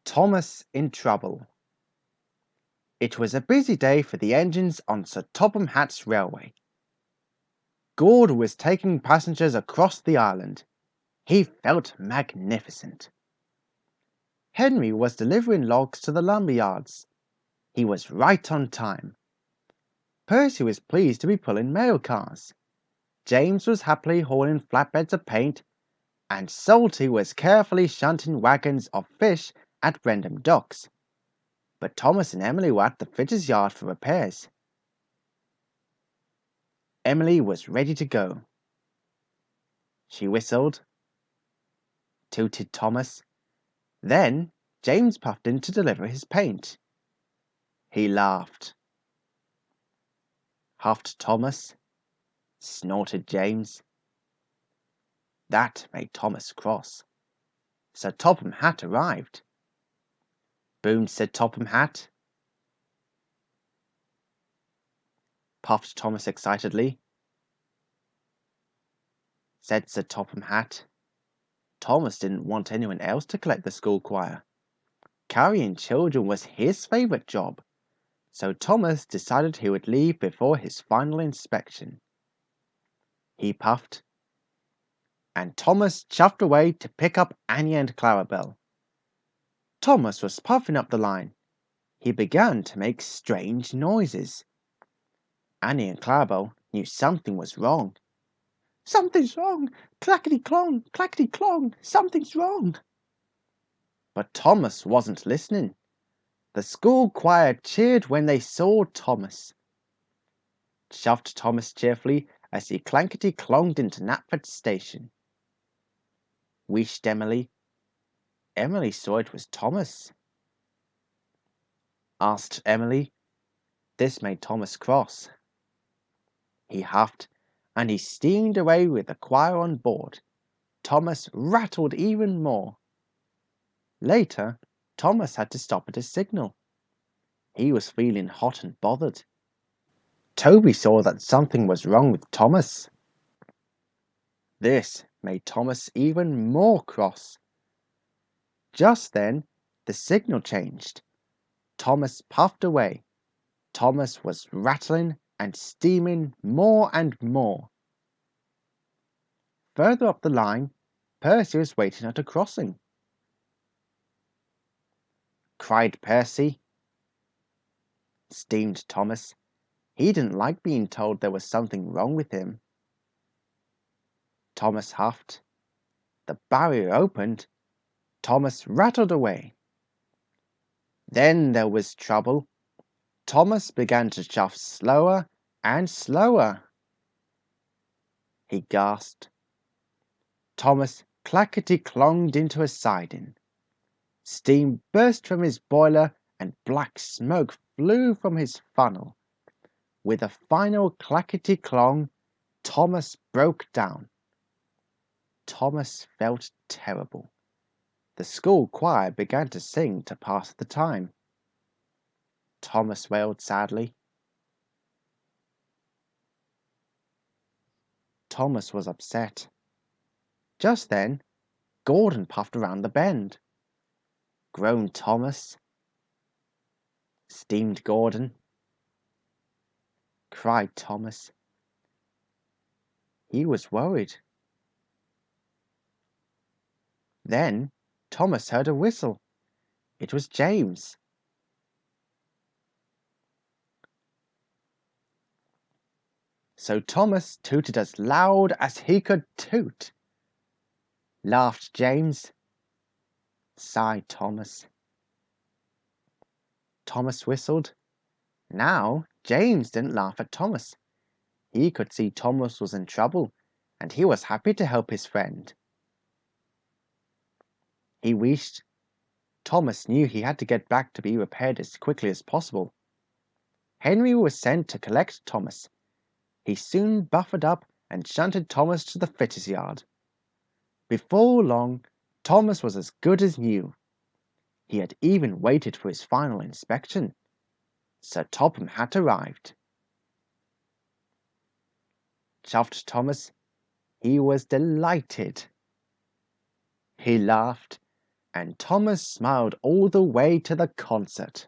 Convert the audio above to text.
Thomas in trouble. It was a busy day for the engines on Sir Topham Hatt's railway. Gordon was taking passengers across the island. He felt magnificent. Henry was delivering logs to the lumber yards. He was right on time. Percy was pleased to be pulling mail cars. James was happily hauling flatbeds of paint, and Salty was carefully shunting wagons of fish at Brendam Docks. But Thomas and Emily were at the fitters' yard for repairs. Emily was ready to go. She whistled. Tooted Thomas. Then James puffed in to deliver his paint. He laughed. Huffed Thomas. Snorted James. That made Thomas cross. Sir Topham Hatt arrived. Boomed Sir Topham Hatt. Puffed Thomas excitedly. Said Sir Topham Hatt. Thomas didn't want anyone else to collect the school choir. Carrying children was his favourite job, so Thomas decided he would leave before his final inspection. He puffed, and Thomas chuffed away to pick up Annie and Clarabel. Thomas was puffing up the line. He began to make strange noises. Annie and Clarabel knew something was wrong. "Something's wrong! Clackety-clong, clackety-clong, something's wrong!" But Thomas wasn't listening. The school choir cheered when they saw Thomas. Shoved Thomas cheerfully as he clankety-clonged into Knapford Station. Wished Emily. Emily saw it was Thomas. Asked Emily. This made Thomas cross. He huffed, and he steamed away with the choir on board. Thomas rattled even more. Later, Thomas had to stop at a signal. He was feeling hot and bothered. Toby saw that something was wrong with Thomas. This made Thomas even more cross. Just then, the signal changed. Thomas puffed away. Thomas was rattling and steaming more and more. Further up the line, Percy was waiting at a crossing. Cried Percy. Steamed Thomas. He didn't like being told there was something wrong with him. Thomas huffed. The barrier opened. Thomas rattled away. Then there was trouble. Thomas began to chuff slower and slower. He gasped. Thomas clackety-clonged into a siding. Steam burst from his boiler and black smoke flew from his funnel. With a final clackety-clong, Thomas broke down. Thomas felt terrible. The school choir began to sing to pass the time. Thomas wailed sadly. Thomas was upset. Just then, Gordon puffed around the bend. Groaned Thomas. Steamed Gordon. Cried Thomas. He was worried. Then Thomas heard a whistle. It was James. So Thomas tooted as loud as he could toot. Laughed James. Sighed Thomas. Thomas whistled. Now James didn't laugh at Thomas. He could see Thomas was in trouble, and he was happy to help his friend. He wished. Thomas knew he had to get back to be repaired as quickly as possible. Henry was sent to collect Thomas. He soon buffered up and shunted Thomas to the fitters' yard. Before long, Thomas was as good as new. He had even waited for his final inspection. Sir Topham Hatt arrived. Chuffed Thomas. He was delighted. He laughed. and Thomas smiled all the way to the concert.